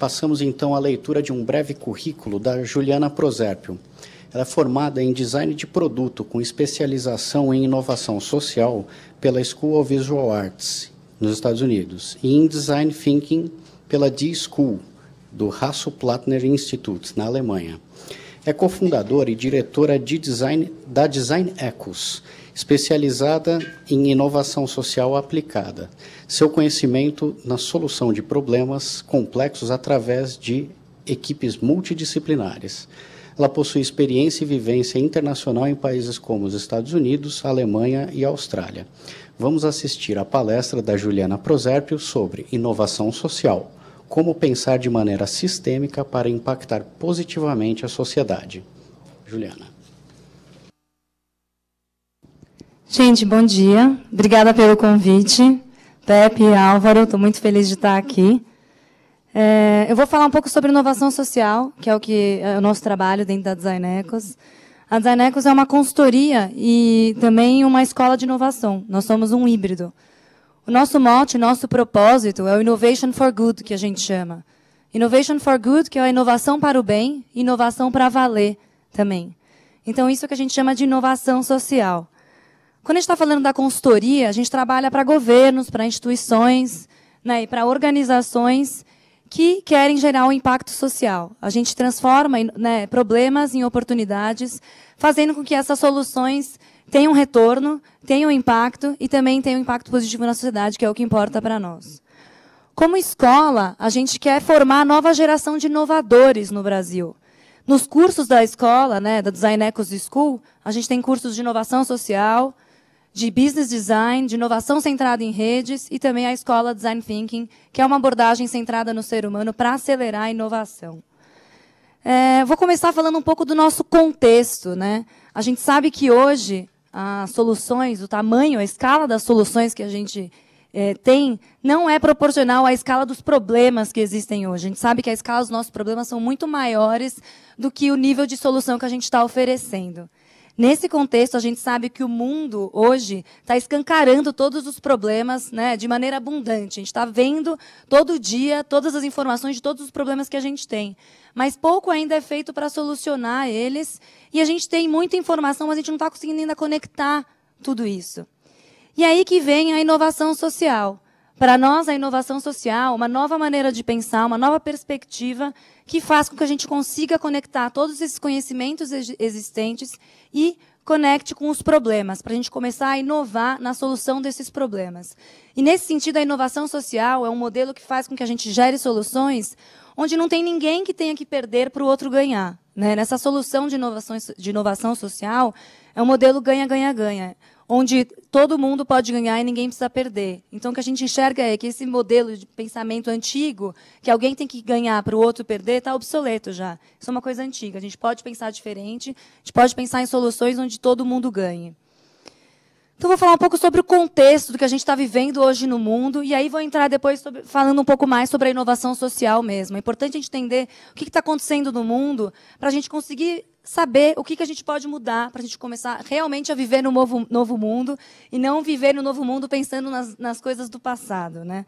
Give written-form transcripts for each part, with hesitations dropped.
Passamos, então, à leitura de um breve currículo da Juliana Prosérpio. Ela é formada em Design de Produto, com especialização em Inovação Social pela School of Visual Arts, nos Estados Unidos, e em Design Thinking pela D-School, do Hasso-Plattner Institute, na Alemanha. É cofundadora e diretora de design da Design Ecos, especializada em inovação social aplicada. Seu conhecimento na solução de problemas complexos através de equipes multidisciplinares. Ela possui experiência e vivência internacional em países como os Estados Unidos, Alemanha e Austrália. Vamos assistir à palestra da Juliana Prosérpio sobre inovação social, como pensar de maneira sistêmica para impactar positivamente a sociedade. Juliana. Gente, bom dia. Obrigada pelo convite. Pepe e Álvaro, estou muito feliz de estar aqui. Eu vou falar um pouco sobre inovação social, que é o nosso trabalho dentro da Design Ecos. A Design Ecos é uma consultoria e também uma escola de inovação. Nós somos um híbrido. O nosso mote, nosso propósito é o Innovation for Good, que a gente chama. Innovation for Good, que é a inovação para o bem, e inovação para valer também. Então, isso é o que a gente chama de inovação social. Quando a gente está falando da consultoria, a gente trabalha para governos, para instituições, né, e para organizações que querem gerar um impacto social. A gente transforma, né, problemas em oportunidades, fazendo com que essas soluções tenham retorno, tenham impacto e também tenham impacto positivo na sociedade, que é o que importa para nós. Como escola, a gente quer formar a nova geração de inovadores no Brasil. Nos cursos da escola, né, da Design Ecos School, a gente tem cursos de inovação social, de business design, de inovação centrada em redes e também a escola Design Thinking, que é uma abordagem centrada no ser humano para acelerar a inovação. Vou começar falando um pouco do nosso contexto, né? A gente sabe que hoje as soluções, o tamanho, a escala das soluções que a gente tem não é proporcional à escala dos problemas que existem hoje. A gente sabe que a escala dos nossos problemas são muito maiores do que o nível de solução que a gente está oferecendo. Nesse contexto, a gente sabe que o mundo, hoje, está escancarando todos os problemas, né, de maneira abundante. A gente está vendo, todo dia, todas as informações de todos os problemas que a gente tem. Mas pouco ainda é feito para solucionar eles. E a gente tem muita informação, mas a gente não está conseguindo ainda conectar tudo isso. E aí que vem a inovação social. Para nós, a inovação social, uma nova maneira de pensar, uma nova perspectiva que faz com que a gente consiga conectar todos esses conhecimentos existentes e conecte com os problemas, para a gente começar a inovar na solução desses problemas. E, nesse sentido, a inovação social é um modelo que faz com que a gente gere soluções onde não tem ninguém que tenha que perder para o outro ganhar, né? Nessa solução de inovação social, é um modelo ganha-ganha-ganha, onde todo mundo pode ganhar e ninguém precisa perder. Então, o que a gente enxerga é que esse modelo de pensamento antigo, que alguém tem que ganhar para o outro perder, está obsoleto já. Isso é uma coisa antiga. A gente pode pensar diferente, a gente pode pensar em soluções onde todo mundo ganhe. Então, vou falar um pouco sobre o contexto do que a gente está vivendo hoje no mundo, e aí vou entrar depois falando um pouco mais sobre a inovação social mesmo. É importante a gente entender o que está acontecendo no mundo para a gente conseguir saber o que a gente pode mudar para a gente começar realmente a viver no novo mundo e não viver no novo mundo pensando nas coisas do passado, né?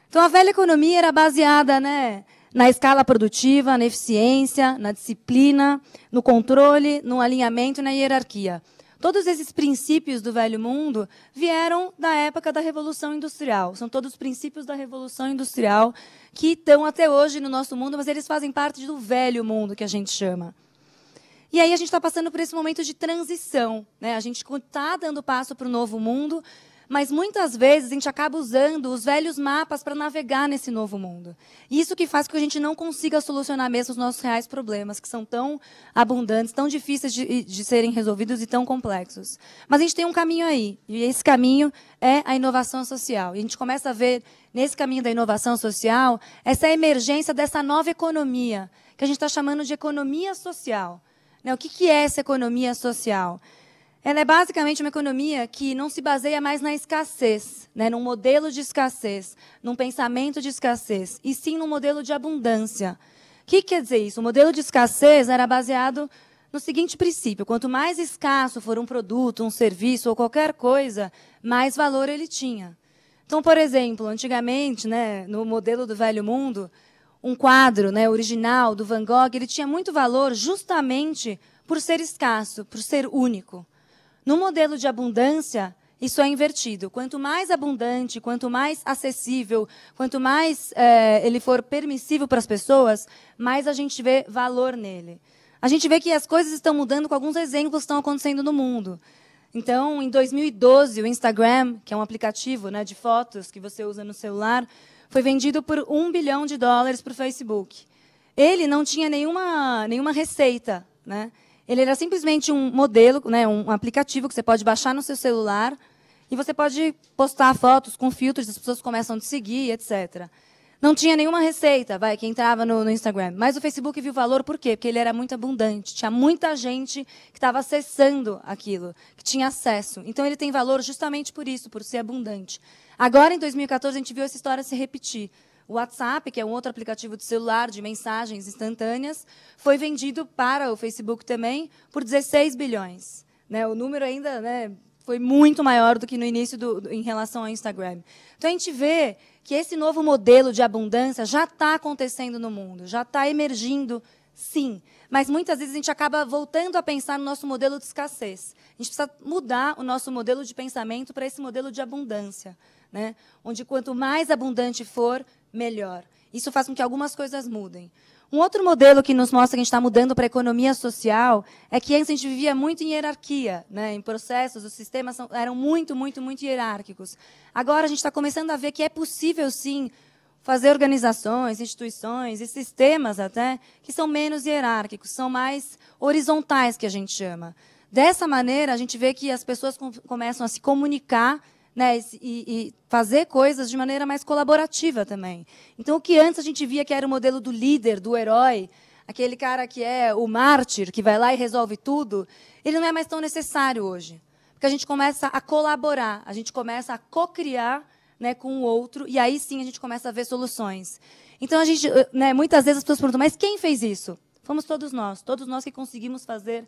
Então, a velha economia era baseada, né, na escala produtiva, na eficiência, na disciplina, no controle, no alinhamento e na hierarquia. Todos esses princípios do velho mundo vieram da época da Revolução Industrial. São todos princípios da Revolução Industrial que estão até hoje no nosso mundo, mas eles fazem parte do velho mundo, que a gente chama. E aí a gente está passando por esse momento de transição, né? A gente está dando passo para o novo mundo, mas muitas vezes a gente acaba usando os velhos mapas para navegar nesse novo mundo. Isso que faz com que a gente não consiga solucionar mesmo os nossos reais problemas, que são tão abundantes, tão difíceis de serem resolvidos e tão complexos. Mas a gente tem um caminho aí, e esse caminho é a inovação social. E a gente começa a ver, nesse caminho da inovação social, essa emergência dessa nova economia, que a gente está chamando de economia social. O que é essa economia social? Ela é basicamente uma economia que não se baseia mais na escassez, né, num modelo de escassez, num pensamento de escassez, e sim num modelo de abundância. O que quer dizer isso? O modelo de escassez era baseado no seguinte princípio: quanto mais escasso for um produto, um serviço ou qualquer coisa, mais valor ele tinha. Então, por exemplo, antigamente, né, no modelo do velho mundo, um quadro, né, original do Van Gogh, ele tinha muito valor justamente por ser escasso, por ser único. No modelo de abundância, isso é invertido. Quanto mais abundante, quanto mais acessível, quanto mais ele for permissível para as pessoas, mais a gente vê valor nele. A gente vê que as coisas estão mudando com alguns exemplos que estão acontecendo no mundo. Então, em 2012, o Instagram, que é um aplicativo, né, de fotos que você usa no celular, foi vendido por $1 bilhão para o Facebook. Ele não tinha nenhuma receita, né? Ele era simplesmente um modelo, né, um aplicativo que você pode baixar no seu celular e você pode postar fotos com filtros, as pessoas começam a te seguir, etc. Não tinha nenhuma receita, que entrava no Instagram. Mas o Facebook viu valor por quê? Porque ele era muito abundante. Tinha muita gente que estava acessando aquilo, que tinha acesso. Então, ele tem valor justamente por isso, por ser abundante. Agora, em 2014, a gente viu essa história se repetir. O WhatsApp, que é um outro aplicativo de celular de mensagens instantâneas, foi vendido para o Facebook também por 16 bilhões. Né? O número ainda, né, foi muito maior do que no início em relação ao Instagram. Então, a gente vê que esse novo modelo de abundância já está acontecendo no mundo, já está emergindo, sim. Mas, muitas vezes, a gente acaba voltando a pensar no nosso modelo de escassez. A gente precisa mudar o nosso modelo de pensamento para esse modelo de abundância, né? Onde, quanto mais abundante for, melhor. Isso faz com que algumas coisas mudem. Um outro modelo que nos mostra que a gente está mudando para a economia social é que antes a gente vivia muito em hierarquia, né? Em processos, os sistemas eram muito hierárquicos. Agora a gente está começando a ver que é possível, sim, fazer organizações, instituições e sistemas até que são menos hierárquicos, são mais horizontais, que a gente chama. Dessa maneira, a gente vê que as pessoas começam a se comunicar, né, e fazer coisas de maneira mais colaborativa também. Então, o que antes a gente via que era o modelo do líder, do herói, aquele cara que é o mártir, que vai lá e resolve tudo, ele não é mais tão necessário hoje. Porque a gente começa a colaborar, a gente começa a co-criar, né, com o outro, e aí sim a gente começa a ver soluções. Então, a gente, né, muitas vezes as pessoas perguntam, mas quem fez isso? Fomos todos nós que conseguimos fazer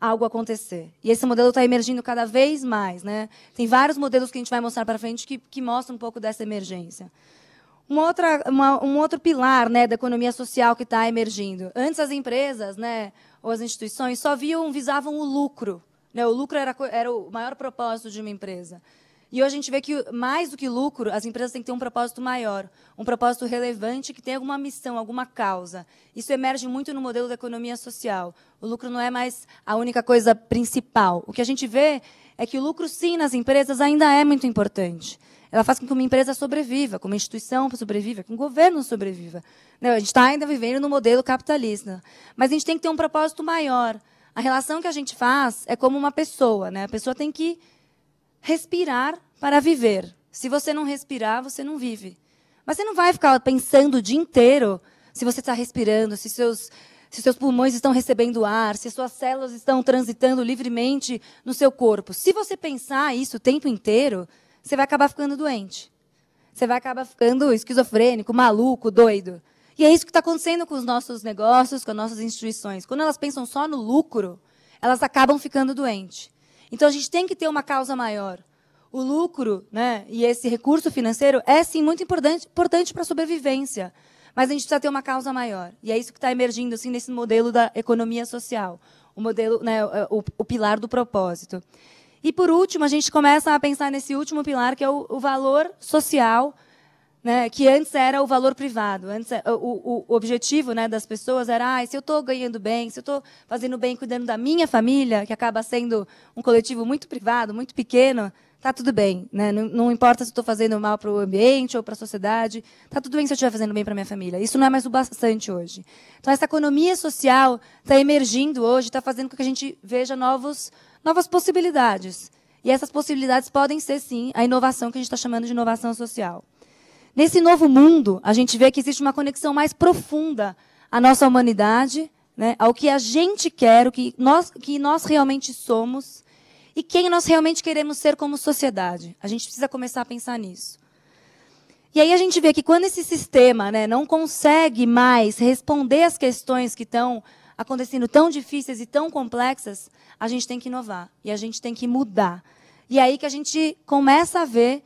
algo acontecer. E esse modelo está emergindo cada vez mais, né? Tem vários modelos que a gente vai mostrar para frente que mostram um pouco dessa emergência. Um outro pilar, né, da economia social que está emergindo. Antes, as empresas, né, ou as instituições só visavam o lucro. Né? O lucro era o maior propósito de uma empresa. E hoje a gente vê que, mais do que lucro, as empresas têm que ter um propósito maior, um propósito relevante, que tem alguma missão, alguma causa. Isso emerge muito no modelo da economia social. O lucro não é mais a única coisa principal. O que a gente vê é que o lucro, sim, nas empresas ainda é muito importante. Ela faz com que uma empresa sobreviva, que uma instituição sobreviva, que um governo sobreviva. A gente está ainda vivendo no modelo capitalista. Mas a gente tem que ter um propósito maior. A relação que a gente faz é como uma pessoa. Né? A pessoa tem que respirar para viver. Se você não respirar, você não vive. Mas você não vai ficar pensando o dia inteiro se você está respirando, se seus pulmões estão recebendo ar, se suas células estão transitando livremente no seu corpo. Se você pensar isso o tempo inteiro, você vai acabar ficando doente. Você vai acabar ficando esquizofrênico, maluco, doido. E é isso que está acontecendo com os nossos negócios, com as nossas instituições. Quando elas pensam só no lucro, elas acabam ficando doentes. Então, a gente tem que ter uma causa maior. O lucro, né, e esse recurso financeiro é, sim, muito importante para a sobrevivência. Mas a gente precisa ter uma causa maior. E é isso que está emergindo, assim, nesse modelo da economia social. O modelo, né, o pilar do propósito. E, por último, a gente começa a pensar nesse último pilar, que é o valor social, né, que antes era o valor privado. Antes, o objetivo, né, das pessoas era, se eu estou ganhando bem, se eu estou fazendo bem, cuidando da minha família, que acaba sendo um coletivo muito privado, muito pequeno, está tudo bem. Né? Não importa se estou fazendo mal para o ambiente ou para a sociedade, está tudo bem se eu estiver fazendo bem para a minha família. Isso não é mais o bastante hoje. Então, essa economia social está emergindo hoje, está fazendo com que a gente veja novas possibilidades. E essas possibilidades podem ser, sim, a inovação que a gente está chamando de inovação social. Nesse novo mundo, a gente vê que existe uma conexão mais profunda à nossa humanidade, né, ao que a gente quer, o que nós realmente somos e quem nós realmente queremos ser como sociedade. A gente precisa começar a pensar nisso. E aí a gente vê que quando esse sistema, né, não consegue mais responder às questões que estão acontecendo tão difíceis e tão complexas, a gente tem que inovar e a gente tem que mudar. E é aí que a gente começa a ver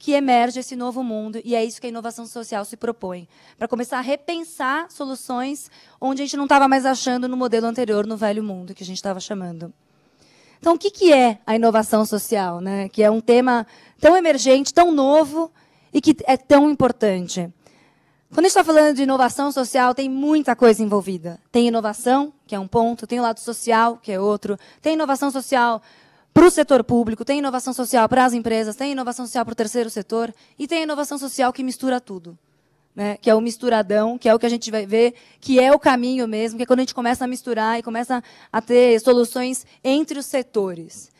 que emerge esse novo mundo, e é isso que a inovação social se propõe, para começar a repensar soluções onde a gente não estava mais achando no modelo anterior, no velho mundo, que a gente estava chamando. Então, o que é a inovação social, né? Que é um tema tão emergente, tão novo e que é tão importante. Quando a gente está falando de inovação social, tem muita coisa envolvida. Tem inovação, que é um ponto, tem o lado social, que é outro, tem inovação social para o setor público, tem inovação social para as empresas, tem inovação social para o terceiro setor, e tem a inovação social que mistura tudo, né? Que é o misturadão, que é o que a gente vai ver, que é o caminho mesmo, que é quando a gente começa a misturar e começa a ter soluções entre os setores.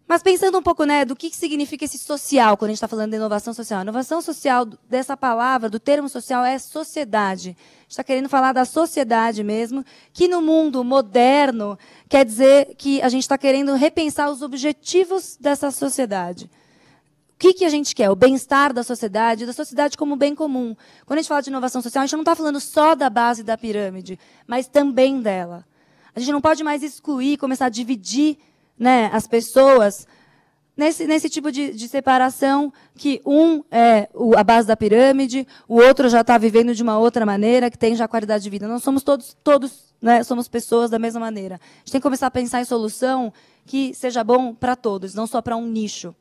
Mas pensando um pouco, né, do que significa esse social, quando a gente está falando de inovação social. A inovação social, dessa palavra, do termo social, é sociedade. A gente está querendo falar da sociedade mesmo, que no mundo moderno quer dizer que a gente está querendo repensar os objetivos dessa sociedade. O que a gente quer? O bem-estar da sociedade como bem comum. Quando a gente fala de inovação social, a gente não está falando só da base da pirâmide, mas também dela. A gente não pode mais excluir, começar a dividir, né, as pessoas nesse tipo de separação, que um é a base da pirâmide, o outro já está vivendo de uma outra maneira, que tem já qualidade de vida. Nós somos todos né, somos pessoas da mesma maneira. A gente tem que começar a pensar em solução que seja bom para todos, não só para um nicho.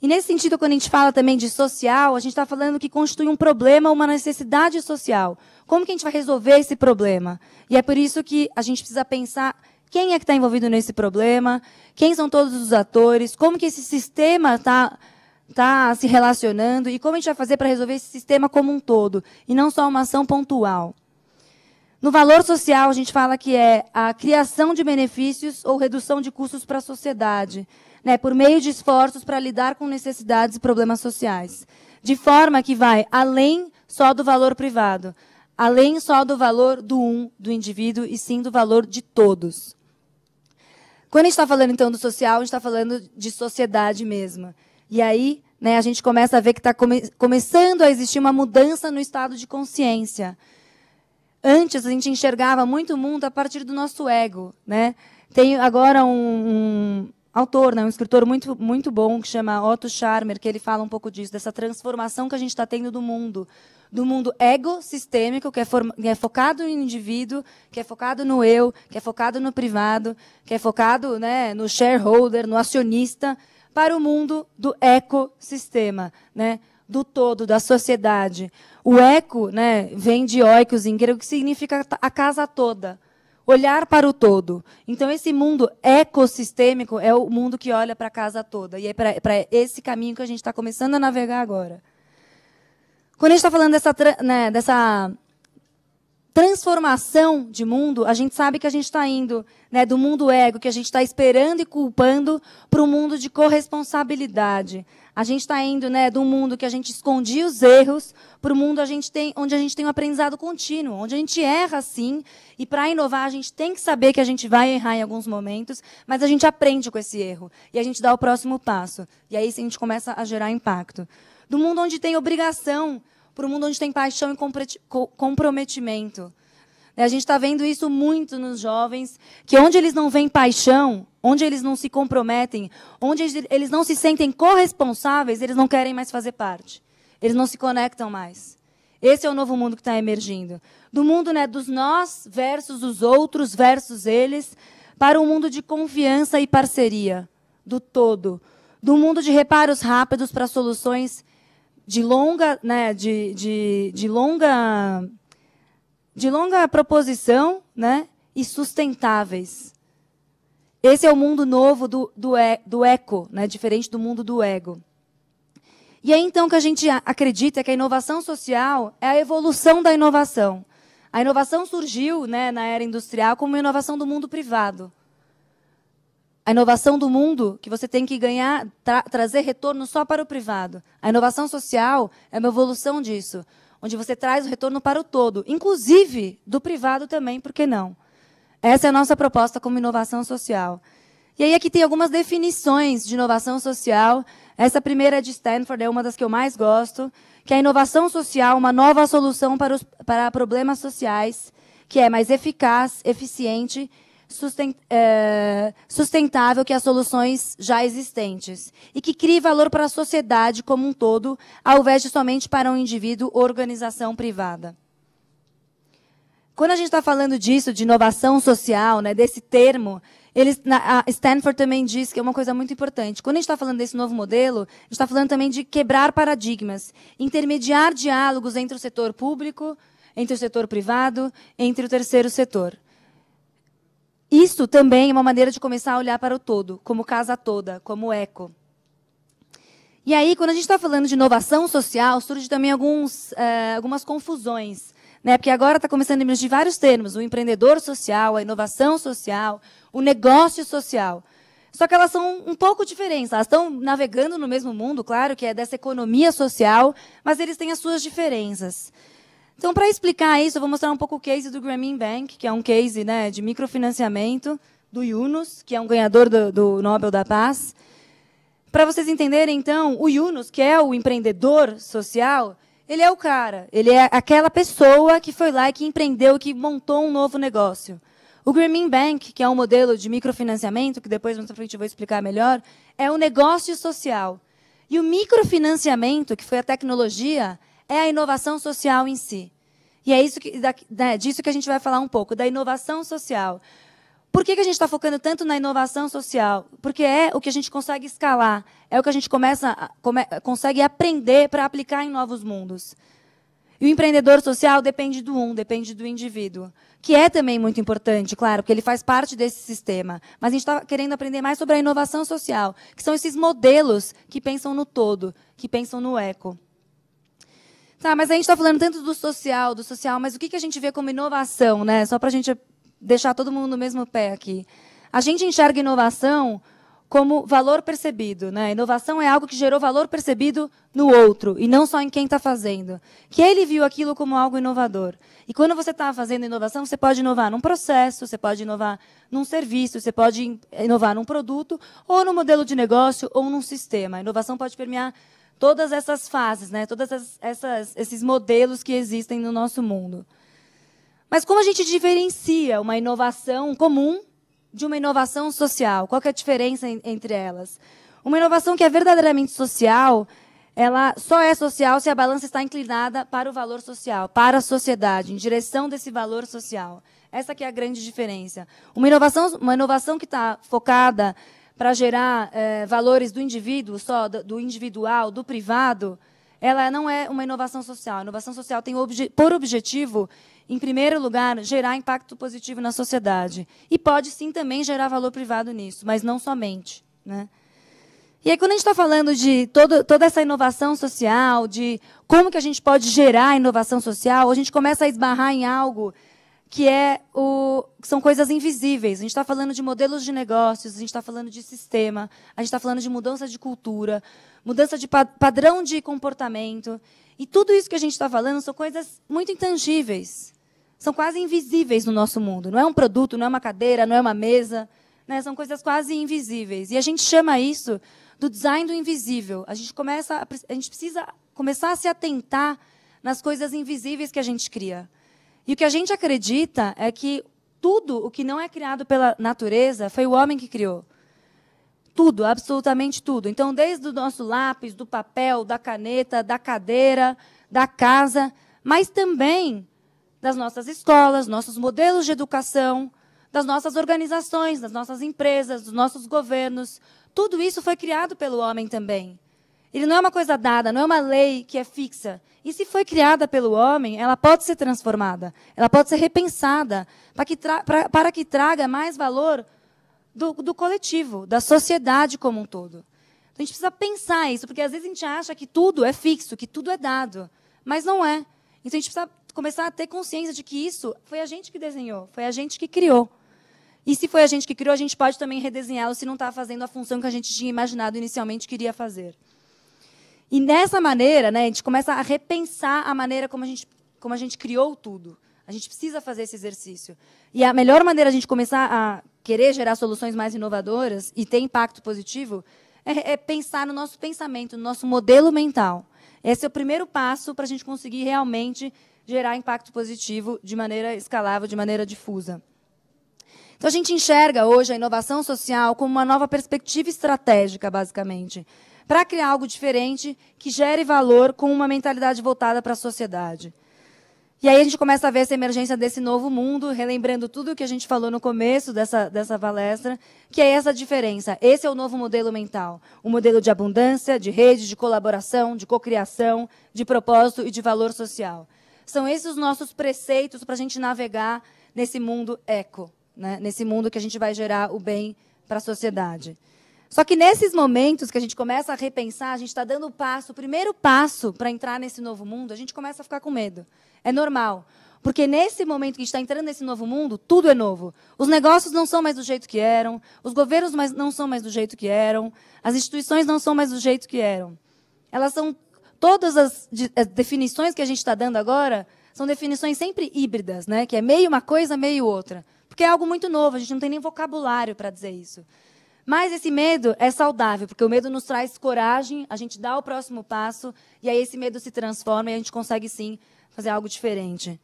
E, nesse sentido, quando a gente fala também de social, a gente está falando que constitui um problema, uma necessidade social. Como que a gente vai resolver esse problema? E é por isso que a gente precisa pensar quem é que está envolvido nesse problema, quem são todos os atores, como que esse sistema está se relacionando e como a gente vai fazer para resolver esse sistema como um todo, e não só uma ação pontual. No valor social, a gente fala que é a criação de benefícios ou redução de custos para a sociedade, né, por meio de esforços para lidar com necessidades e problemas sociais, de forma que vai além só do valor privado, além só do valor do indivíduo, e sim do valor de todos. Quando a gente está falando, então, do social, a gente está falando de sociedade mesmo. E aí, né, a gente começa a ver que está começando a existir uma mudança no estado de consciência. Antes, a gente enxergava muito o mundo a partir do nosso ego, né? Tem agora um autor, né, um escritor muito, muito bom, que chama Otto Scharmer, que ele fala um pouco disso, dessa transformação que a gente está tendo do mundo egossistêmico, que é focado no indivíduo, que é focado no eu, que é focado no privado, que é focado, né, no shareholder, no acionista, para o mundo do ecossistema, né, do todo, da sociedade. O eco, né, vem de oikos em grego, que significa a casa toda. Olhar para o todo. Então, esse mundo ecossistêmico é o mundo que olha para a casa toda. E é para esse caminho que a gente está começando a navegar agora. Quando a gente está falando dessa transformação de mundo, a gente sabe que a gente está indo, né, do mundo ego, que a gente está esperando e culpando, para um mundo de corresponsabilidade. A gente está indo, né, do mundo que a gente escondia os erros para o mundo onde a gente tem um aprendizado contínuo, onde a gente erra, sim, e para inovar a gente tem que saber que a gente vai errar em alguns momentos, mas a gente aprende com esse erro e a gente dá o próximo passo. E aí sim, a gente começa a gerar impacto. Do mundo onde tem obrigação, para o mundo onde tem paixão e comprometimento. A gente está vendo isso muito nos jovens, que onde eles não veem paixão, onde eles não se comprometem, onde eles não se sentem corresponsáveis, eles não querem mais fazer parte. Eles não se conectam mais. Esse é o novo mundo que está emergindo. Do mundo, né, dos nós versus os outros versus eles, para um mundo de confiança e parceria, do todo. Do mundo de reparos rápidos para soluções de longa, né, de longa proposição, né, e sustentáveis. Esse é o mundo novo do eco, né, diferente do mundo do ego. E é então que a gente acredita que a inovação social é a evolução da inovação. A inovação surgiu, né, na era industrial como uma inovação do mundo privado. A inovação do mundo que você tem que ganhar, trazer retorno só para o privado. A inovação social é uma evolução disso, onde você traz o retorno para o todo, inclusive do privado também, por que não? Essa é a nossa proposta como inovação social. E aí aqui tem algumas definições de inovação social. Essa primeira é de Stanford, é uma das que eu mais gosto, que é a inovação social, uma nova solução para problemas sociais, que é mais eficaz, eficiente, sustentável que as soluções já existentes e que crie valor para a sociedade como um todo, ao invés de somente para um indivíduo ou organização privada. Quando a gente está falando disso, de inovação social, né, desse termo, a Stanford também diz que é uma coisa muito importante. Quando a gente está falando desse novo modelo, a gente está falando também de quebrar paradigmas, intermediar diálogos entre o setor público, entre o setor privado, entre o terceiro setor. Isso também é uma maneira de começar a olhar para o todo, como casa toda, como eco. E aí, quando a gente está falando de inovação social, surge também algumas confusões, né? Porque agora está começando a emergir vários termos, o empreendedor social, a inovação social, o negócio social. Só que elas são um pouco diferentes. Elas estão navegando no mesmo mundo, claro, que é dessa economia social, mas eles têm as suas diferenças. Então, para explicar isso, eu vou mostrar um pouco o case do Grameen Bank, que é um case, né, de microfinanciamento, do Yunus, que é um ganhador do Nobel da Paz. Para vocês entenderem, então, o Yunus, que é o empreendedor social, ele é o cara, ele é aquela pessoa que foi lá e que empreendeu, que montou um novo negócio. O Grameen Bank, que é um modelo de microfinanciamento, que depois, mais pra frente, eu vou explicar melhor, é um negócio social. E o microfinanciamento, que foi a tecnologia, é a inovação social em si. E é disso que a gente vai falar um pouco, da inovação social. Por que a gente está focando tanto na inovação social? Porque é o que a gente consegue escalar, é o que a gente consegue aprender para aplicar em novos mundos. E o empreendedor social depende do indivíduo, que é também muito importante, claro, porque ele faz parte desse sistema. Mas a gente está querendo aprender mais sobre a inovação social, que são esses modelos que pensam no todo, que pensam no eco. Tá, mas a gente está falando tanto do social, mas o que a gente vê como inovação, né? Só para a gente deixar todo mundo no mesmo pé aqui. A gente enxerga inovação como valor percebido, né? Inovação é algo que gerou valor percebido no outro, e não só em quem está fazendo. Que ele viu aquilo como algo inovador. E quando você está fazendo inovação, você pode inovar num processo, você pode inovar num serviço, você pode inovar num produto, ou no modelo de negócio, ou num sistema. A inovação pode permear todas essas fases, né? Todos esses modelos que existem no nosso mundo. Mas como a gente diferencia uma inovação comum de uma inovação social? Qual que é a diferença entre elas? Uma inovação que é verdadeiramente social, ela só é social se a balança está inclinada para o valor social, para a sociedade, em direção desse valor social. Essa que é a grande diferença. Uma inovação que está focada para gerar valores do indivíduo, só do individual, do privado, ela não é uma inovação social. A inovação social tem por objetivo, em primeiro lugar, gerar impacto positivo na sociedade. E pode, sim, também gerar valor privado nisso, mas não somente, né? E aí, quando a gente está falando de toda essa inovação social, de como que a gente pode gerar inovação social, a gente começa a esbarrar em algo que são coisas invisíveis. A gente está falando de modelos de negócios, a gente está falando de sistema, a gente está falando de mudança de cultura, mudança de padrão de comportamento. E tudo isso que a gente está falando são coisas muito intangíveis. São quase invisíveis no nosso mundo. Não é um produto, não é uma cadeira, não é uma mesa, né? São coisas quase invisíveis. E a gente chama isso do design do invisível. A gente precisa começar a se atentar nas coisas invisíveis que a gente cria. E o que a gente acredita é que tudo o que não é criado pela natureza foi o homem que criou. Tudo, absolutamente tudo. Então, desde o nosso lápis, do papel, da caneta, da cadeira, da casa, mas também das nossas escolas, nossos modelos de educação, das nossas organizações, das nossas empresas, dos nossos governos. Tudo isso foi criado pelo homem também. Ele não é uma coisa dada, não é uma lei que é fixa. E se foi criada pelo homem, ela pode ser transformada, ela pode ser repensada para que traga mais valor do coletivo, da sociedade como um todo. Então, a gente precisa pensar isso, porque às vezes a gente acha que tudo é fixo, que tudo é dado, mas não é. Então, a gente precisa começar a ter consciência de que isso foi a gente que desenhou, foi a gente que criou. E se foi a gente que criou, a gente pode também redesenhá-lo se não está fazendo a função que a gente tinha imaginado inicialmente que iria fazer. E dessa maneira, né, a gente começa a repensar a maneira como a gente criou tudo. A gente precisa fazer esse exercício. E a melhor maneira de a gente começar a querer gerar soluções mais inovadoras e ter impacto positivo é pensar no nosso pensamento, no nosso modelo mental. Esse é o primeiro passo para a gente conseguir realmente gerar impacto positivo de maneira escalável, de maneira difusa. Então, a gente enxerga hoje a inovação social como uma nova perspectiva estratégica, basicamente, para criar algo diferente que gere valor com uma mentalidade voltada para a sociedade. E aí a gente começa a ver essa emergência desse novo mundo, relembrando tudo o que a gente falou no começo dessa palestra, que é essa diferença. Esse é o novo modelo mental. Um modelo de abundância, de rede, de colaboração, de cocriação, de propósito e de valor social. São esses os nossos preceitos para a gente navegar nesse mundo eco, né? Nesse mundo que a gente vai gerar o bem para a sociedade. Só que nesses momentos que a gente começa a repensar, a gente está dando o primeiro passo para entrar nesse novo mundo, a gente começa a ficar com medo. É normal, porque nesse momento que a gente está entrando nesse novo mundo, tudo é novo. Os negócios não são mais do jeito que eram, os governos não são mais do jeito que eram, as instituições não são mais do jeito que eram. Elas são, todas as definições que a gente está dando agora, são definições sempre híbridas, né? Que é meio uma coisa, meio outra. Porque é algo muito novo, a gente não tem nem vocabulário para dizer isso. Mas esse medo é saudável, porque o medo nos traz coragem, a gente dá o próximo passo, e aí esse medo se transforma e a gente consegue, sim, fazer algo diferente.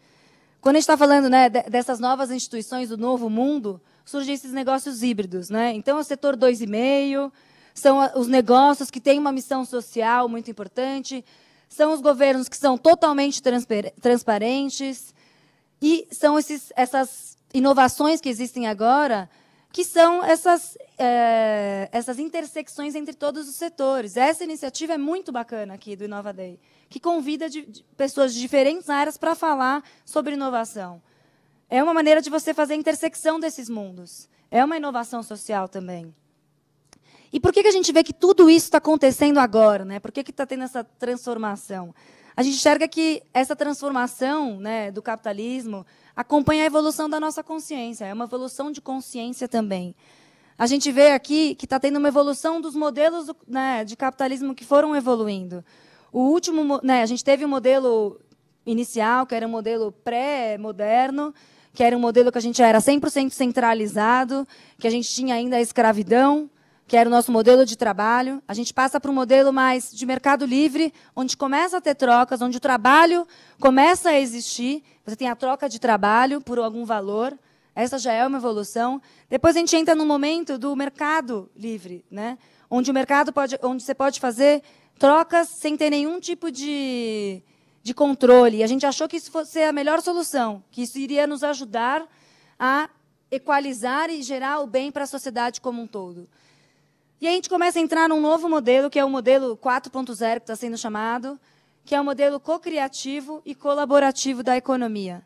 Quando a gente está falando, né, dessas novas instituições do novo mundo, surgem esses negócios híbridos, né? Então, o setor 2,5 são os negócios que têm uma missão social muito importante, são os governos que são totalmente transparentes, e são essas inovações que existem agora, que são essas intersecções entre todos os setores. Essa iniciativa é muito bacana aqui do Inova Day, que convida pessoas de diferentes áreas para falar sobre inovação. É uma maneira de você fazer a intersecção desses mundos. É uma inovação social também. E por que a gente vê que tudo isso está acontecendo agora, né? Por que está tendo essa transformação? A gente enxerga que essa transformação, né, do capitalismo acompanha a evolução da nossa consciência. É uma evolução de consciência também. A gente vê aqui que está tendo uma evolução dos modelos né, de capitalismo que foram evoluindo. O último, né, a gente teve um modelo inicial, que era um modelo pré-moderno, que era um modelo que a gente era 100% centralizado, que a gente tinha ainda a escravidão, que era o nosso modelo de trabalho. A gente passa para um modelo mais de mercado livre, onde começa a ter trocas, onde o trabalho começa a existir. Você tem a troca de trabalho por algum valor. Essa já é uma evolução. Depois a gente entra no momento do mercado livre, né? Onde você pode fazer trocas sem ter nenhum tipo de controle. E a gente achou que isso fosse a melhor solução, que isso iria nos ajudar a equalizar e gerar o bem para a sociedade como um todo. E aí a gente começa a entrar num novo modelo, que é o modelo 4.0, que está sendo chamado, que é o modelo cocriativo e colaborativo da economia.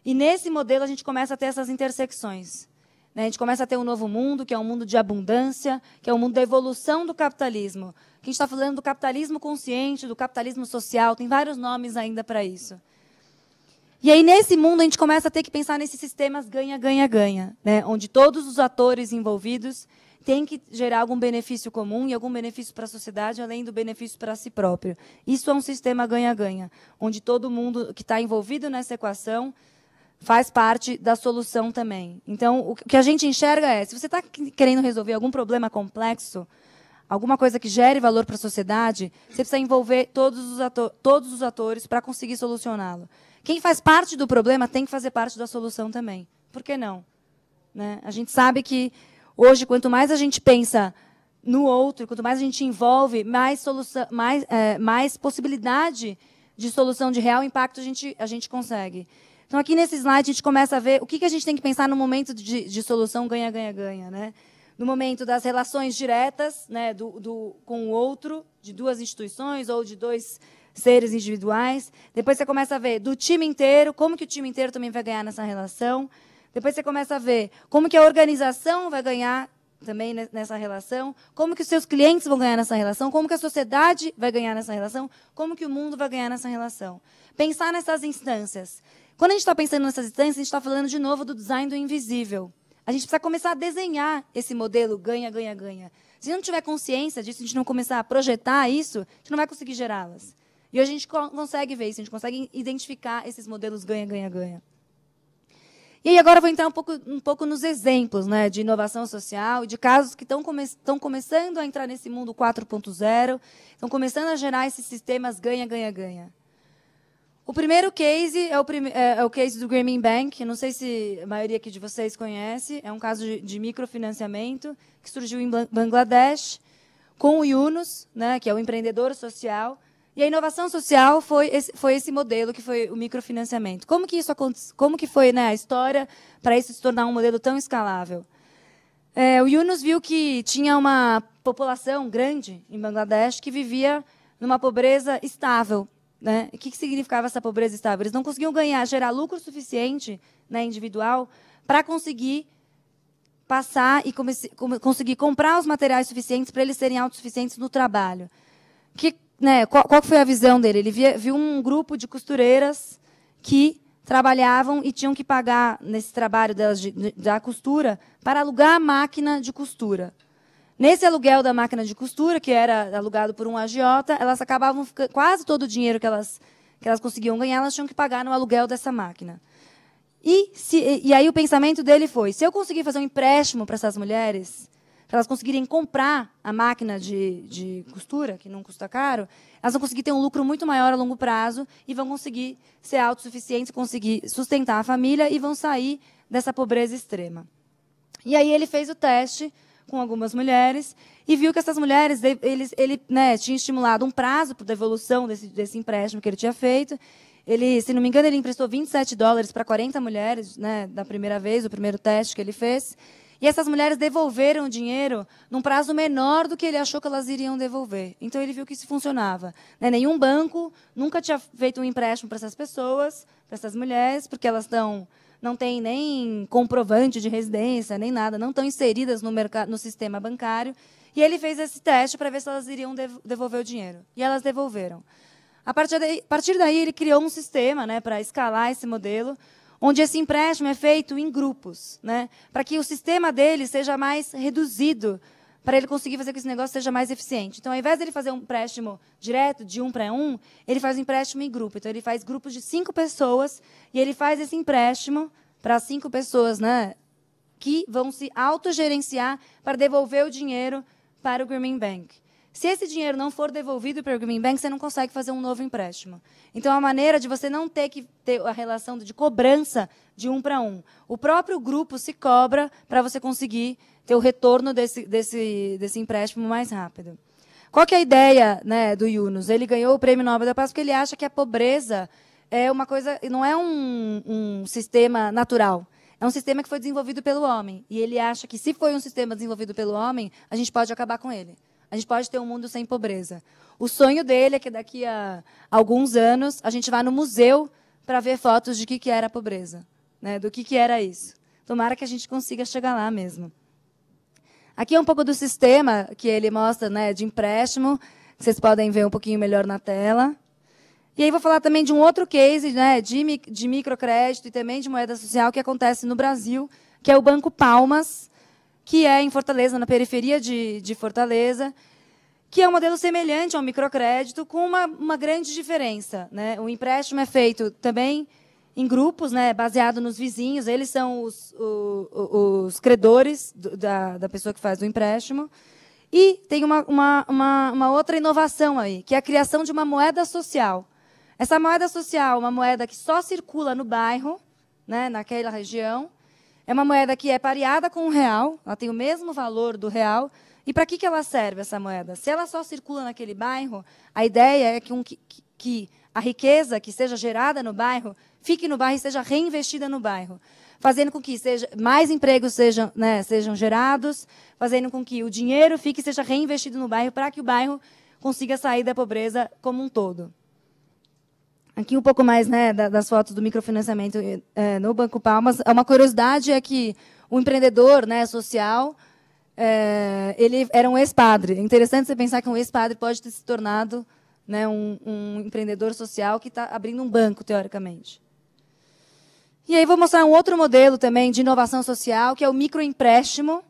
E nesse modelo a gente começa a ter essas intersecções. Né? A gente começa a ter um novo mundo, que é um mundo de abundância, que é um mundo da evolução do capitalismo. Que a gente está falando do capitalismo consciente, do capitalismo social, tem vários nomes ainda para isso. E aí, nesse mundo, a gente começa a ter que pensar nesses sistemas ganha-ganha-ganha, né? Onde todos os atores envolvidos têm que gerar algum benefício comum e algum benefício para a sociedade, além do benefício para si próprio. Isso é um sistema ganha-ganha, onde todo mundo que está envolvido nessa equação faz parte da solução também. Então, o que a gente enxerga é, se você está querendo resolver algum problema complexo, alguma coisa que gere valor para a sociedade, você precisa envolver todos os atores para conseguir solucioná-lo. Quem faz parte do problema tem que fazer parte da solução também. Por que não? Né? A gente sabe que, hoje, quanto mais a gente pensa no outro, quanto mais a gente envolve, mais possibilidade de solução de real impacto a gente consegue. Então, aqui nesse slide, a gente começa a ver o que a gente tem que pensar no momento de solução ganha-ganha-ganha. Né? No momento das relações diretas, né, com o outro, de duas instituições ou de dois seres individuais. Depois você começa a ver do time inteiro, como que o time inteiro também vai ganhar nessa relação. Depois você começa a ver como que a organização vai ganhar também nessa relação, como que os seus clientes vão ganhar nessa relação, como que a sociedade vai ganhar nessa relação, como que o mundo vai ganhar nessa relação. Pensar nessas instâncias. Quando a gente está pensando nessas instâncias, a gente está falando, de novo, do design do invisível. A gente precisa começar a desenhar esse modelo ganha-ganha-ganha. Se não tiver consciência disso, a gente não começar a projetar isso, a gente não vai conseguir gerá-las. E hoje a gente consegue ver isso, a gente consegue identificar esses modelos ganha-ganha-ganha. E aí agora eu vou entrar um pouco nos exemplos, né, de inovação social e de casos que estão começando a entrar nesse mundo 4.0, estão começando a gerar esses sistemas ganha-ganha-ganha. O primeiro case é o case do Grameen Bank. Não sei se a maioria aqui de vocês conhece. É um caso de microfinanciamento que surgiu em Bangladesh com o Yunus, né, que é o empreendedor social. E a inovação social foi esse modelo que foi o microfinanciamento. Como que isso aconteceu? Como que foi, né, a história para isso se tornar um modelo tão escalável? O Yunus viu que tinha uma população grande em Bangladesh que vivia numa pobreza estável. Né? O que significava essa pobreza estável? Eles não conseguiam gerar lucro suficiente, né, individual para conseguir passar e conseguir comprar os materiais suficientes para eles serem autossuficientes no trabalho. Qual foi a visão dele? Ele viu um grupo de costureiras que trabalhavam e tinham que pagar, nesse trabalho delas da costura, para alugar a máquina de costura. Nesse aluguel da máquina de costura, que era alugado por um agiota, elas acabavam quase todo o dinheiro que elas conseguiam ganhar, elas tinham que pagar no aluguel dessa máquina. E aí o pensamento dele foi, se eu conseguir fazer um empréstimo para essas mulheres, para elas conseguirem comprar a máquina de costura, que não custa caro, elas vão conseguir ter um lucro muito maior a longo prazo e vão conseguir ser autossuficientes, conseguir sustentar a família e vão sair dessa pobreza extrema. E aí ele fez o teste com algumas mulheres e viu que essas mulheres, ele tinha estimulado um prazo para devolução desse empréstimo que ele tinha feito. Ele, se não me engano, ele emprestou $27 para 40 mulheres, né, da primeira vez, o primeiro teste que ele fez. E essas mulheres devolveram o dinheiro num prazo menor do que ele achou que elas iriam devolver. Então, ele viu que isso funcionava. Né? Nenhum banco nunca tinha feito um empréstimo para essas pessoas, para essas mulheres, porque elas não têm nem comprovante de residência, nem nada, não estão inseridas no sistema bancário. E ele fez esse teste para ver se elas iriam devolver o dinheiro. E elas devolveram. A partir daí, ele criou um sistema, né, para escalar esse modelo, onde esse empréstimo é feito em grupos, né, para que o sistema dele seja mais reduzido, para ele conseguir fazer com que esse negócio seja mais eficiente. Então, ao invés de ele fazer um empréstimo direto, de 1 para 1, ele faz um empréstimo em grupo. Então, ele faz grupos de 5 pessoas, e ele faz esse empréstimo para 5 pessoas, né, que vão se autogerenciar para devolver o dinheiro para o Grameen Bank. Se esse dinheiro não for devolvido para o Grameen Bank, você não consegue fazer um novo empréstimo. Então, é uma maneira de você não ter que ter a relação de cobrança de 1 para 1. O próprio grupo se cobra para você conseguir ter o retorno desse empréstimo mais rápido. Qual que é a ideia, né, do Yunus? Ele ganhou o Prêmio Nobel da Paz porque ele acha que a pobreza é uma coisa, não é um sistema natural. É um sistema que foi desenvolvido pelo homem. E ele acha que, se foi um sistema desenvolvido pelo homem, a gente pode acabar com ele. A gente pode ter um mundo sem pobreza. O sonho dele é que, daqui a alguns anos, a gente vá no museu para ver fotos de que era a pobreza, né, do que era isso. Tomara que a gente consiga chegar lá mesmo. Aqui é um pouco do sistema que ele mostra, né, de empréstimo, que vocês podem ver um pouquinho melhor na tela. E aí vou falar também de um outro case, né, de microcrédito e também de moeda social que acontece no Brasil, que é o Banco Palmas, que é em Fortaleza, na periferia de Fortaleza, que é um modelo semelhante ao microcrédito, com uma grande diferença. Né? O empréstimo é feito também em grupos, né, baseado nos vizinhos, eles são os credores da pessoa que faz o empréstimo. E tem uma outra inovação aí, que é a criação de uma moeda social. Essa moeda social, uma moeda que só circula no bairro, né, naquela região, é uma moeda que é pareada com o real, ela tem o mesmo valor do real. E para que ela serve, essa moeda? Se ela só circula naquele bairro, a ideia é que a riqueza que seja gerada no bairro fique no bairro e seja reinvestida no bairro, fazendo com que mais empregos sejam gerados, fazendo com que o dinheiro fique e seja reinvestido no bairro para que o bairro consiga sair da pobreza como um todo. Aqui um pouco mais, né, das fotos do microfinanciamento no Banco Palmas. Uma curiosidade é que o empreendedor, né, social, ele era um ex-padre. É interessante você pensar que um ex-padre pode ter se tornado, né, um empreendedor social que está abrindo um banco, teoricamente. E aí vou mostrar um outro modelo também de inovação social, que é o microempréstimo.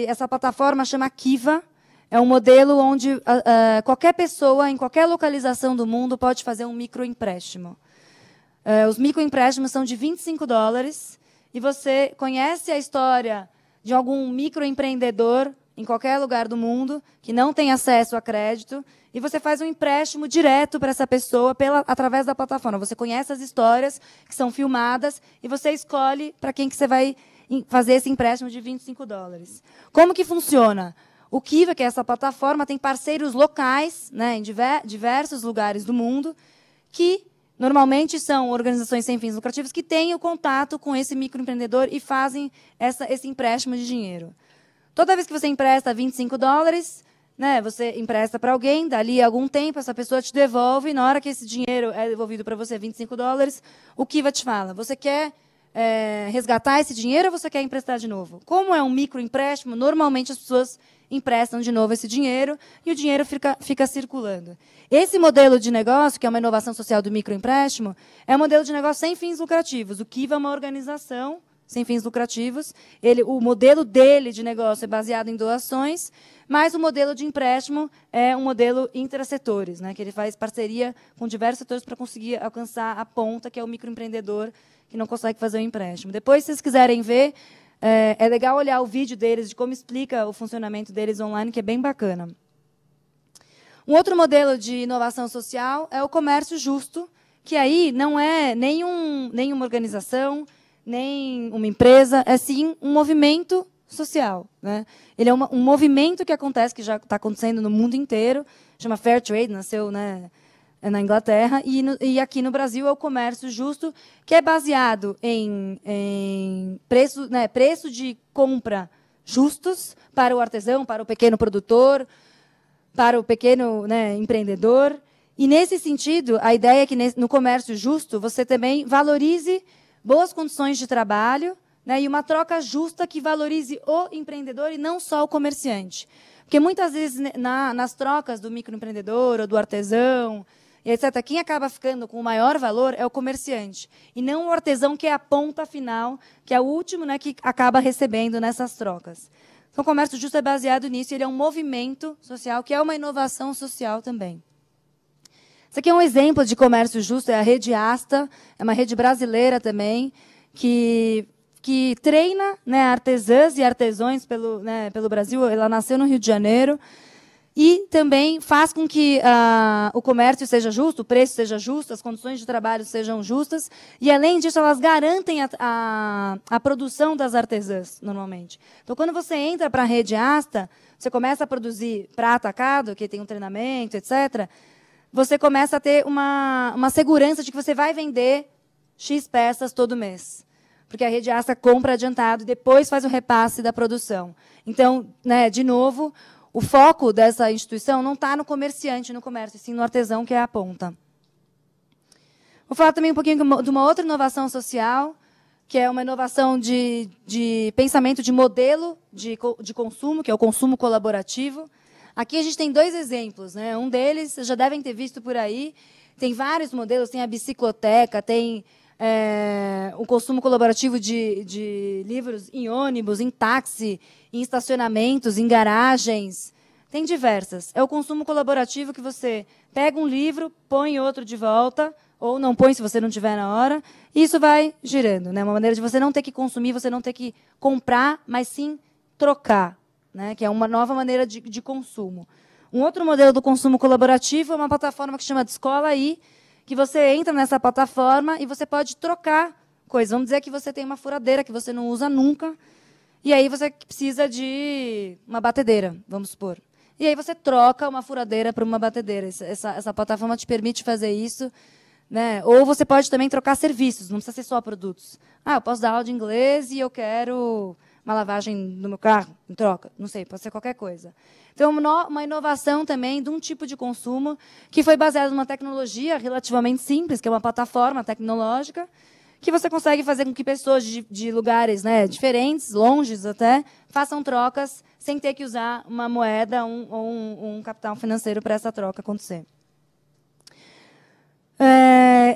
Essa plataforma chama Kiva. É um modelo onde qualquer pessoa, em qualquer localização do mundo, pode fazer um microempréstimo. Os microempréstimos são de $25, e você conhece a história de algum microempreendedor em qualquer lugar do mundo, que não tem acesso a crédito, e você faz um empréstimo direto para essa pessoa através da plataforma. Você conhece as histórias que são filmadas e você escolhe para quem que você vai fazer esse empréstimo de $25. Como que funciona? O Kiva, que é essa plataforma, tem parceiros locais, né, em diversos lugares do mundo, que normalmente são organizações sem fins lucrativos que têm o contato com esse microempreendedor e fazem esse empréstimo de dinheiro. Toda vez que você empresta $25, né, você empresta para alguém, dali a algum tempo, essa pessoa te devolve, e na hora que esse dinheiro é devolvido para você, $25, o Kiva te fala, você quer resgatar esse dinheiro ou você quer emprestar de novo? Como é um microempréstimo, normalmente as pessoas emprestam de novo esse dinheiro e o dinheiro fica circulando. Esse modelo de negócio, que é uma inovação social do microempréstimo, é um modelo de negócio sem fins lucrativos. O Kiva é uma organização sem fins lucrativos. O modelo dele de negócio é baseado em doações, mas o modelo de empréstimo é um modelo intrasetores, né, que ele faz parceria com diversos setores para conseguir alcançar a ponta, que é o microempreendedor que não consegue fazer o empréstimo. Depois, se vocês quiserem ver, é legal olhar o vídeo deles, de como explica o funcionamento deles online, que é bem bacana. Um outro modelo de inovação social é o comércio justo, que aí não é nenhuma organização, nem uma empresa, é sim um movimento social, né? Ele é um movimento que acontece, que já está acontecendo no mundo inteiro, chama Fair Trade, nasceu, né, na Inglaterra, e aqui no Brasil é o comércio justo, que é baseado em preço de compra justos para o artesão, para o pequeno produtor, para o pequeno, né, empreendedor. E, nesse sentido, a ideia é que no comércio justo você também valorize boas condições de trabalho, né, e uma troca justa que valorize o empreendedor e não só o comerciante. Porque, muitas vezes, nas trocas do microempreendedor ou do artesão, e etc., quem acaba ficando com o maior valor é o comerciante, e não o artesão, que é a ponta final, que é o último, né, que acaba recebendo nessas trocas. Então, o comércio justo é baseado nisso, ele é um movimento social, que é uma inovação social também. Isso aqui é um exemplo de comércio justo, é a rede Asta, é uma rede brasileira também, que treina, né, artesãs e artesões pelo Brasil. Ela nasceu no Rio de Janeiro, e também faz com que o comércio seja justo, o preço seja justo, as condições de trabalho sejam justas, e, além disso, elas garantem a produção das artesãs, normalmente. Então, quando você entra para a rede Asta, você começa a produzir para atacado, que tem um treinamento, etc., você começa a ter uma segurança de que você vai vender X peças todo mês. Porque a rede Asta compra adiantado e depois faz o repasse da produção. Então, né, de novo, o foco dessa instituição não está no comerciante, no comércio, sim no artesão, que é a ponta. Vou falar também um pouquinho de uma outra inovação social, que é uma inovação de pensamento de modelo de consumo, que é o consumo colaborativo. Aqui a gente tem dois exemplos, né? Um deles, vocês já devem ter visto por aí, tem vários modelos, tem a bicicloteca, tem o consumo colaborativo de livros em ônibus, em táxi, em estacionamentos, em garagens. Tem diversas. É o consumo colaborativo que você pega um livro, põe outro de volta, ou não põe se você não tiver na hora, e isso vai girando, né? Uma maneira de você não ter que consumir, você não ter que comprar, mas sim trocar, né? Que é uma nova maneira de consumo. Um outro modelo do consumo colaborativo é uma plataforma que chama de Escola Aí, que você entra nessa plataforma e você pode trocar coisas. Vamos dizer que você tem uma furadeira que você não usa nunca, e aí você precisa de uma batedeira, vamos supor. E aí você troca uma furadeira por uma batedeira. Essa plataforma te permite fazer isso, né? Ou você pode também trocar serviços, não precisa ser só produtos. Eu posso dar aula de inglês e eu quero uma lavagem no meu carro, em troca. Não sei, pode ser qualquer coisa. Então, uma inovação também de um tipo de consumo que foi baseado numa tecnologia relativamente simples, que é uma plataforma tecnológica, que você consegue fazer com que pessoas de lugares, né, diferentes, longes até, façam trocas sem ter que usar uma moeda ou um capital financeiro para essa troca acontecer.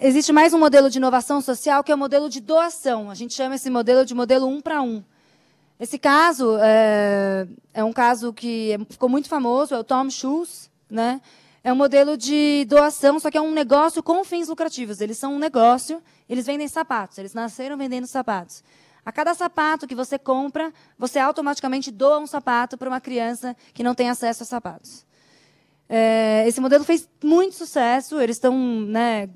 Existe mais um modelo de inovação social, que é o modelo de doação. A gente chama esse modelo de modelo 1 para 1. Esse caso é um caso que ficou muito famoso, é o Tom Shoes, né? É um modelo de doação, só que é um negócio com fins lucrativos. Eles são um negócio, eles vendem sapatos, eles nasceram vendendo sapatos. A cada sapato que você compra, você automaticamente doa um sapato para uma criança que não tem acesso a sapatos. Esse modelo fez muito sucesso, eles estão, né,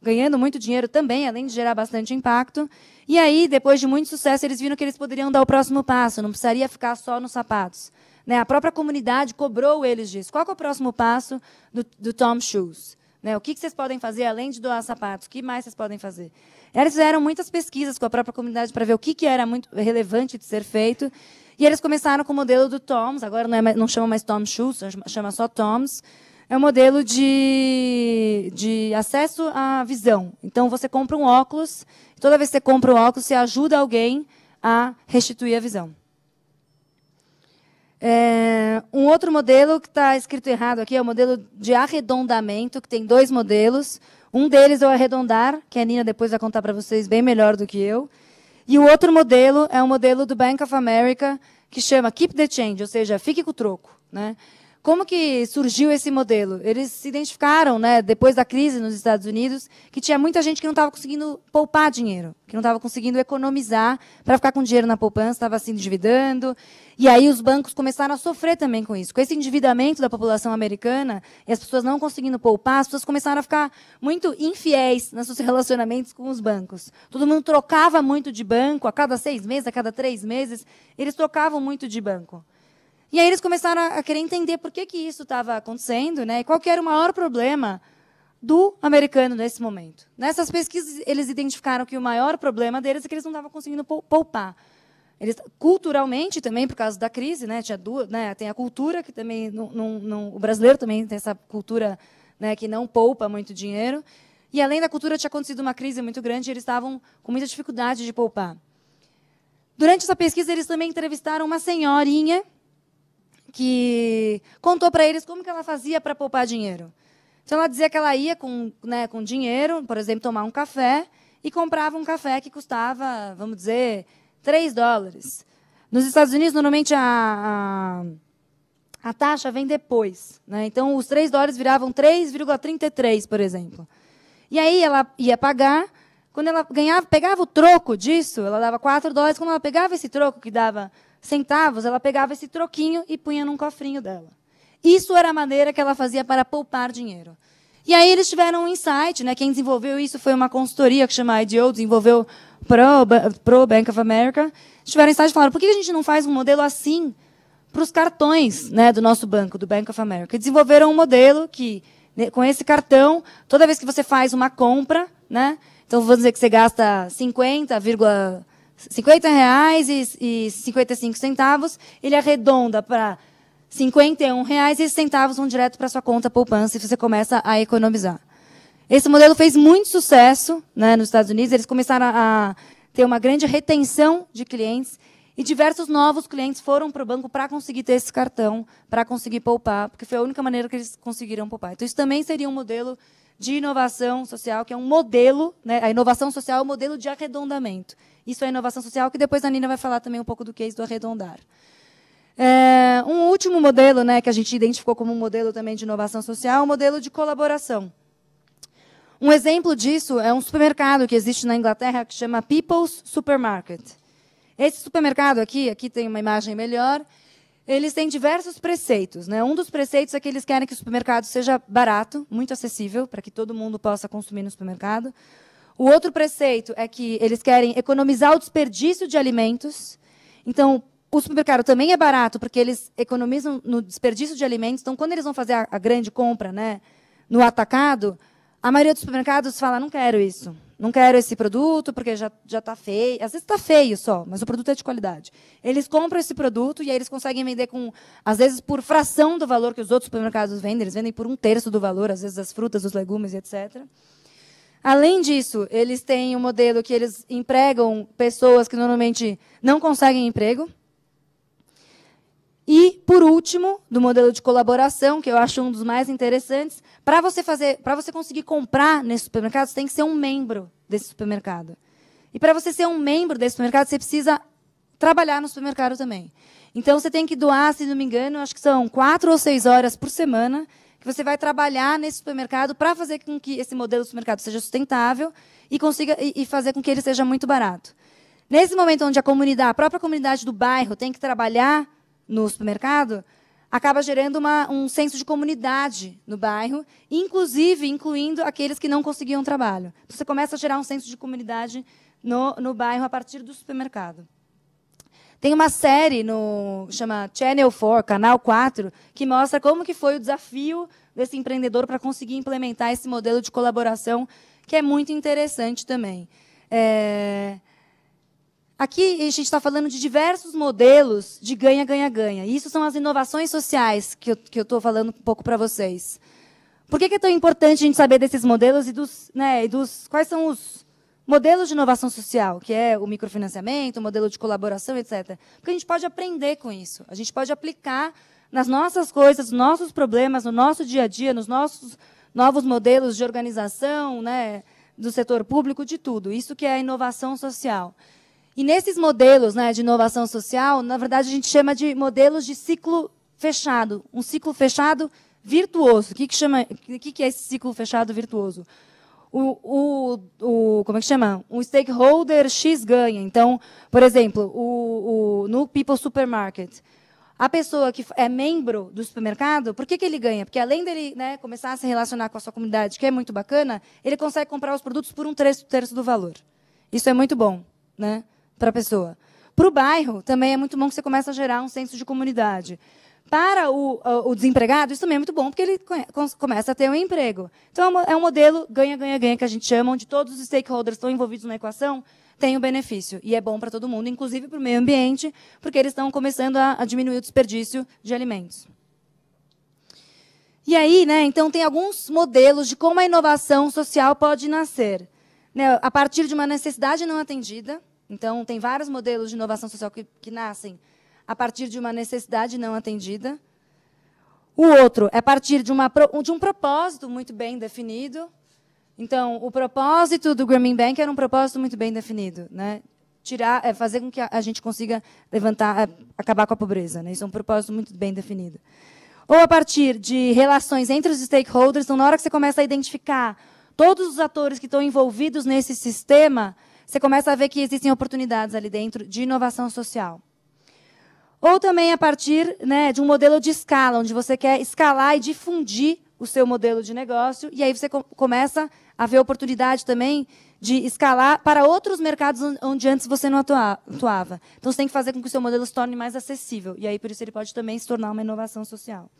ganhando muito dinheiro também, além de gerar bastante impacto. E aí, depois de muito sucesso, eles viram que eles poderiam dar o próximo passo, não precisaria ficar só nos sapatos. Né, a própria comunidade cobrou eles disso. Qual que é o próximo passo do Tom Shoes? Né, o que vocês podem fazer, além de doar sapatos? O que mais vocês podem fazer? Eles fizeram muitas pesquisas com a própria comunidade para ver o que era muito relevante de ser feito. E eles começaram com o modelo do Toms, agora não chama mais Tom Shoes, chama só Toms. É um modelo de acesso à visão. Então, você compra um óculos, toda vez que você compra um óculos, você ajuda alguém a restituir a visão. Um outro modelo que está escrito errado aqui é o modelo de arredondamento, que tem 2 modelos. Um deles é o arredondar, que a Nina depois vai contar para vocês bem melhor do que eu. E o outro modelo é o modelo do Bank of America, que chama Keep the Change, ou seja, fique com o troco. Né? Como que surgiu esse modelo? Eles se identificaram, né, depois da crise nos Estados Unidos, que tinha muita gente que não estava conseguindo poupar dinheiro, que não estava conseguindo economizar para ficar com dinheiro na poupança, estava se endividando. E aí os bancos começaram a sofrer também com isso. Com esse endividamento da população americana, e as pessoas não conseguindo poupar, as pessoas começaram a ficar muito infiéis nos seus relacionamentos com os bancos. Todo mundo trocava muito de banco, a cada 6 meses, a cada 3 meses, eles trocavam muito de banco. E aí eles começaram a querer entender por que isso estava acontecendo, né, e qual que era o maior problema do americano nesse momento. Nessas pesquisas, eles identificaram que o maior problema deles é que eles não estavam conseguindo poupar. Eles, culturalmente, também, por causa da crise, né, tem a cultura, que também o brasileiro também tem essa cultura, né, que não poupa muito dinheiro. E, além da cultura, tinha acontecido uma crise muito grande e eles estavam com muita dificuldade de poupar. Durante essa pesquisa, eles também entrevistaram uma senhorinha que contou para eles como que ela fazia para poupar dinheiro. Então, ela dizia que ela ia com dinheiro, por exemplo, tomar um café, e comprava um café que custava, vamos dizer, $3. Nos Estados Unidos, normalmente, a taxa vem depois. Né? Então, os $3 viravam 3,33, por exemplo. E aí, ela ia pagar. Quando ela pegava o troco disso, ela dava $4. Quando ela pegava esse troco, que dava centavos, ela pegava esse troquinho e punha num cofrinho dela. Isso era a maneira que ela fazia para poupar dinheiro. E aí eles tiveram um insight, né? Quem desenvolveu isso foi uma consultoria que chama IDEO, desenvolveu pro Bank of America. Tiveram um insight e falaram, por que a gente não faz um modelo assim para os cartões, né, do nosso banco, do Bank of America? E desenvolveram um modelo que, com esse cartão, toda vez que você faz uma compra, né, então vamos dizer que você gasta R$50,55, ele arredonda para R$51 e esses centavos vão direto para a sua conta poupança e você começa a economizar. Esse modelo fez muito sucesso, né, nos Estados Unidos. Eles começaram a ter uma grande retenção de clientes e diversos novos clientes foram para o banco para conseguir ter esse cartão, para conseguir poupar, porque foi a única maneira que eles conseguiram poupar. Então, isso também seria um modelo de inovação social, que é um modelo, né, a inovação social é um modelo de arredondamento. Isso é inovação social, que depois a Nina vai falar também um pouco do que é isso do arredondar. Um último modelo, né, que a gente identificou como um modelo também de inovação social, é o modelo de colaboração. Um exemplo disso é um supermercado que existe na Inglaterra que chama People's Supermarket. Esse supermercado aqui tem uma imagem melhor, eles têm diversos preceitos. Né? Um dos preceitos é que eles querem que o supermercado seja barato, muito acessível, para que todo mundo possa consumir no supermercado. O outro preceito é que eles querem economizar o desperdício de alimentos. Então, o supermercado também é barato, porque eles economizam no desperdício de alimentos. Então, quando eles vão fazer a grande compra, né, no atacado, a maioria dos supermercados fala, não quero isso. Não quero esse produto, porque já está feio. Às vezes está feio só, mas o produto é de qualidade. Eles compram esse produto e aí eles conseguem vender, às vezes, por fração do valor que os outros supermercados vendem. Eles vendem por 1/3 do valor, às vezes, das frutas, dos legumes, etc. Além disso, eles têm um modelo que eles empregam pessoas que normalmente não conseguem emprego. E, por último, do modelo de colaboração, que eu acho um dos mais interessantes, para você conseguir comprar nesse supermercado, você tem que ser um membro desse supermercado. E, para você ser um membro desse supermercado, você precisa trabalhar no supermercado também. Então, você tem que doar, se não me engano, acho que são 4 ou 6 horas por semana, que você vai trabalhar nesse supermercado para fazer com que esse modelo de supermercado seja sustentável e consiga fazer com que ele seja muito barato. Nesse momento onde a própria comunidade do bairro tem que trabalhar no supermercado, acaba gerando um senso de comunidade no bairro, inclusive incluindo aqueles que não conseguiam trabalho. Então, você começa a gerar um senso de comunidade no bairro a partir do supermercado. Tem uma série chama Channel 4, Canal 4, que mostra como que foi o desafio desse empreendedor para conseguir implementar esse modelo de colaboração, que é muito interessante também. Aqui a gente está falando de diversos modelos de ganha-ganha-ganha. Isso são as inovações sociais que eu estou falando um pouco para vocês. Por que é tão importante a gente saber desses modelos e quais são os modelos de inovação social, que é o microfinanciamento, o modelo de colaboração, etc. Porque a gente pode aprender com isso. A gente pode aplicar nas nossas coisas, nos nossos problemas, no nosso dia a dia, nos nossos novos modelos de organização, do setor público, de tudo. Isso que é a inovação social. E nesses modelos de inovação social, na verdade, a gente chama de modelos de ciclo fechado. Um ciclo fechado virtuoso. O que é esse ciclo fechado virtuoso? Como é que chama? Um stakeholder X ganha. Então, por exemplo, no People Supermarket, a pessoa que é membro do supermercado, por que ele ganha? Porque, além dele começar a se relacionar com a sua comunidade, que é muito bacana, ele consegue comprar os produtos por um terço do valor. Isso é muito bom para a pessoa. Para o bairro, também é muito bom que você comece a gerar um senso de comunidade. Para o desempregado, isso também é muito bom, porque ele começa a ter um emprego. Então, é um modelo ganha-ganha-ganha, que a gente chama, onde todos os stakeholders estão envolvidos na equação, têm o benefício. E é bom para todo mundo, inclusive para o meio ambiente, porque eles estão começando a diminuir o desperdício de alimentos. E aí, então, tem alguns modelos de como a inovação social pode nascer. A partir de uma necessidade não atendida. Então, tem vários modelos de inovação social que nascem a partir de uma necessidade não atendida. O outro é a partir de um propósito muito bem definido. Então, o propósito do Grameen Bank era um propósito muito bem definido, fazer com que a gente consiga acabar com a pobreza. Isso é um propósito muito bem definido. Ou a partir de relações entre os stakeholders. Então, na hora que você começa a identificar todos os atores que estão envolvidos nesse sistema, você começa a ver que existem oportunidades ali dentro de inovação social. Ou também a partir de um modelo de escala, onde você quer escalar e difundir o seu modelo de negócio, e aí você começa a ver oportunidade também de escalar para outros mercados onde antes você não atuava. Então, você tem que fazer com que o seu modelo se torne mais acessível, e aí, por isso, ele pode também se tornar uma inovação social.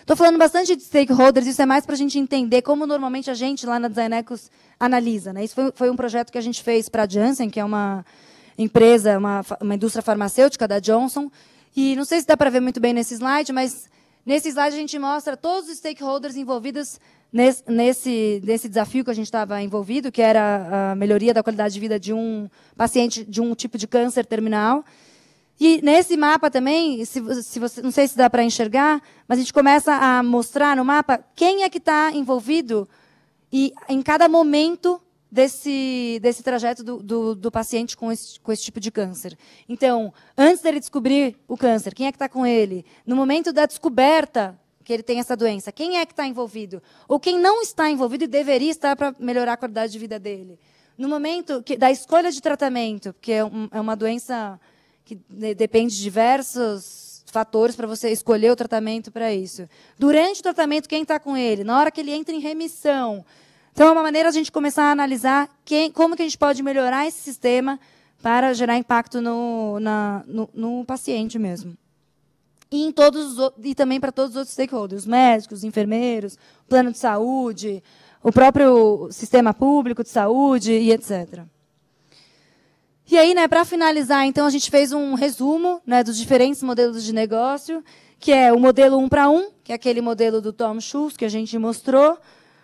Estou falando bastante de stakeholders, isso é mais para a gente entender como, normalmente, a gente, lá na Designecos, analisa. Isso foi um projeto que a gente fez para a Janssen, que é uma empresa, uma indústria farmacêutica da Johnson. E não sei se dá para ver muito bem nesse slide, mas nesse slide a gente mostra todos os stakeholders envolvidos nesse desafio que a gente estava envolvido, que era a melhoria da qualidade de vida de um paciente de um tipo de câncer terminal. E nesse mapa também, não sei se dá para enxergar, mas a gente começa a mostrar no mapa quem é que está envolvido e em cada momento desse trajeto do paciente com esse tipo de câncer. Então, antes dele descobrir o câncer, quem é que está com ele? No momento da descoberta que ele tem essa doença, quem é que está envolvido? Ou quem não está envolvido e deveria estar para melhorar a qualidade de vida dele? No momento da escolha de tratamento, porque é uma doença que depende de diversos fatores para você escolher o tratamento para isso. Durante o tratamento, quem está com ele? Na hora que ele entra em remissão. Então, é uma maneira de a gente começar a analisar como que a gente pode melhorar esse sistema para gerar impacto no paciente mesmo. E também para todos os outros stakeholders, os médicos, os enfermeiros, o plano de saúde, o próprio sistema público de saúde e etc. E aí, para finalizar, então, a gente fez um resumo dos diferentes modelos de negócio, que é o modelo 1 para 1, que é aquele modelo do Tom Schultz que a gente mostrou,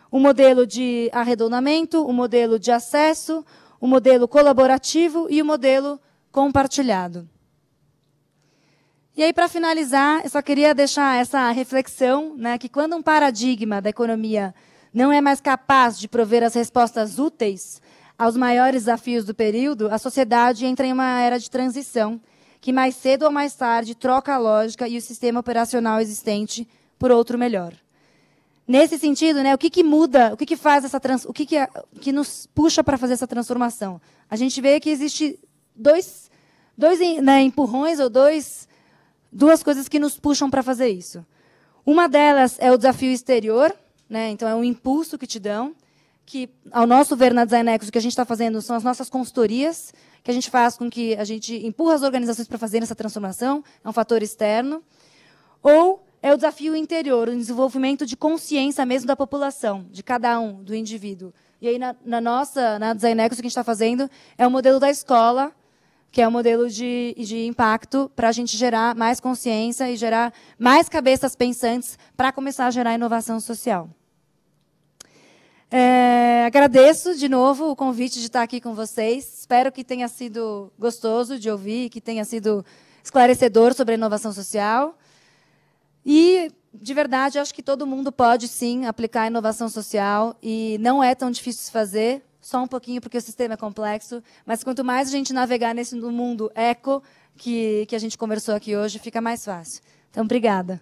o modelo de arredondamento, o modelo de acesso, o modelo colaborativo e o modelo compartilhado. E aí, para finalizar, eu só queria deixar essa reflexão, que quando um paradigma da economia não é mais capaz de prover as respostas úteis aos maiores desafios do período, a sociedade entra em uma era de transição, que mais cedo ou mais tarde troca a lógica e o sistema operacional existente por outro melhor. Nesse sentido, né, o que muda, o que faz essa que nos puxa para fazer essa transformação? A gente vê que existe dois né, empurrões ou duas coisas que nos puxam para fazer isso. Uma delas é o desafio exterior, né, então é um impulso que te dão, que, ao nosso ver na Design Nexus, o que a gente está fazendo são as nossas consultorias, que a gente faz com que a gente empurra as organizações para fazerem essa transformação, é um fator externo. Ou é o desafio interior, o desenvolvimento de consciência mesmo da população, de cada um, do indivíduo. E aí, na Design Nexus, o que a gente está fazendo é o modelo da escola, que é o modelo de impacto para a gente gerar mais consciência e gerar mais cabeças pensantes para começar a gerar inovação social. Agradeço, de novo, o convite de estar aqui com vocês. Espero que tenha sido gostoso de ouvir, que tenha sido esclarecedor sobre a inovação social. E, de verdade, acho que todo mundo pode, sim, aplicar a inovação social. E não é tão difícil de fazer, só um pouquinho, porque o sistema é complexo. Mas, quanto mais a gente navegar nesse mundo eco que a gente conversou aqui hoje, fica mais fácil. Então, obrigada.